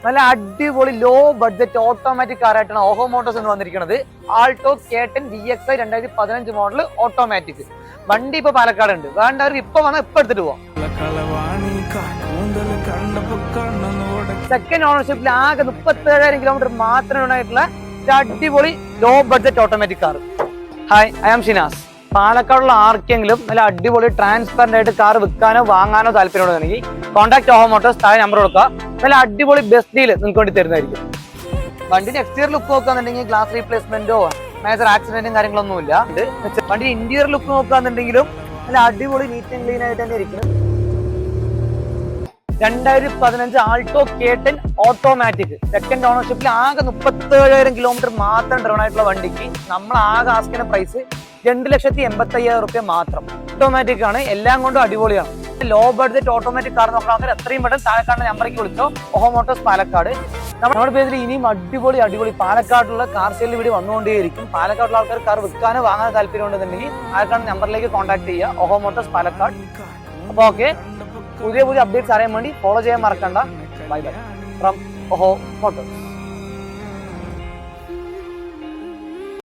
നല്ല അടിപൊളി low budget automatic കാറായിട്ടാണ് ഓഹോ മോട്ടോഴ്സ് എന്ന് വന്നിരിക്കുന്നത്. Alto K10 VXi 2015 model automatic വണ്ടി ഇപ്പൊ പാലക്കാട് ഉണ്ട്. വേണ്ടവർക്ക് ഇപ്പൊ വന്നാൽ ഇപ്പൊ എടുത്തിട്ട് പോവാം. സെക്കൻഡ് ഓണർഷിപ്പിൽ ആകെ 37,000 കിലോമീറ്റർ മാത്രമേ ഉണ്ടായിട്ടുള്ള അടിപൊളി low budget automatic car. Hi, I am Shinas. പാലക്കാടുള്ള ആർക്കെങ്കിലും നല്ല അടിപൊളി ട്രാൻസ്പെറന്റ് ആയിട്ട് കാർ വിൽക്കാനോ വാങ്ങാനോ താല്പര്യമുണ്ടെങ്കിൽ കോൺടാക്ട് ഓഹോ മോട്ടോഴ്സ്. താഴെ നമ്പർ കൊടുക്കുക. നല്ല അടിപൊളി ബെസ്റ്റ് ഡീൽ നിങ്ങൾക്ക് വേണ്ടി തരുന്നതായിരിക്കും. വണ്ടിന്റെ എക്സ്റ്റീരിയർ ലുക്ക് നോക്കുകയാണെന്നുണ്ടെങ്കിൽ ഗ്ലാസ് റീപ്ലേസ്മെന്റോ മേജർ ആക്സിഡന്റും കാര്യങ്ങളൊന്നും ഇല്ല. വണ്ടിന്റെ ഇന്റീരിയർ ലുക്ക് നോക്കുകയാണെന്നുണ്ടെങ്കിലും നല്ല അടിപൊളി നീറ്റ് ആൻഡ് ക്ലീൻ ആയിട്ട് തന്നെ ഇരിക്കും. 2015 ആൾട്ടോ K10 ഓട്ടോമാറ്റിക് സെക്കൻഡ് ഓണർഷിപ്പിൽ ആകെ 37,000 കിലോമീറ്റർ മാത്രം ഡ്രൈവ് ആയിട്ടുള്ള വണ്ടിക്ക് നമ്മൾ ആകെ ആസ്കിന്റെ പ്രൈസ് 2,85,000 രൂപ മാത്രം. ഓട്ടോമാറ്റിക് ആണ്, എല്ലാം കൊണ്ടും അടിപൊളിയാണ്. ലോ ബഡ്ജറ്റ് ഓട്ടോമാറ്റിക് കാർ നോക്കണമെങ്കിൽ എത്രയും പെട്ടെന്ന് താഴെക്കാട് നമ്പറേക്ക് വിളിച്ചോ. ഓഹോ മോട്ടോഴ്സ് പാലക്കാട്. നമ്മുടെ പേജിൽ ഇനിയും അടിപൊളി പാലക്കാടുള്ള കാർ സെയിൽ വീഡിയോ വന്നുകൊണ്ടേയിരിക്കും. പാലക്കാടുള്ള ആൾക്കാർ കാർ വിൽക്കാനോ വാങ്ങാൻ താല്പര്യം ഉണ്ടെന്നുണ്ടെങ്കിൽ താഴെക്കാട് നമ്പറിലേക്ക് കോൺടാക്ട് ചെയ്യുക. ഓഹോ മോട്ടോഴ്സ് പാലക്കാട്. അപ്പോൾ ഓക്കെ, പുതിയ അപ്ഡേറ്റ്സ് അറിയാൻ വേണ്ടി ഫോളോ ചെയ്യാൻ മറക്കണ്ട. ബൈ ബൈ ഫ്രം ഓഹോ മോട്ടോഴ്സ്.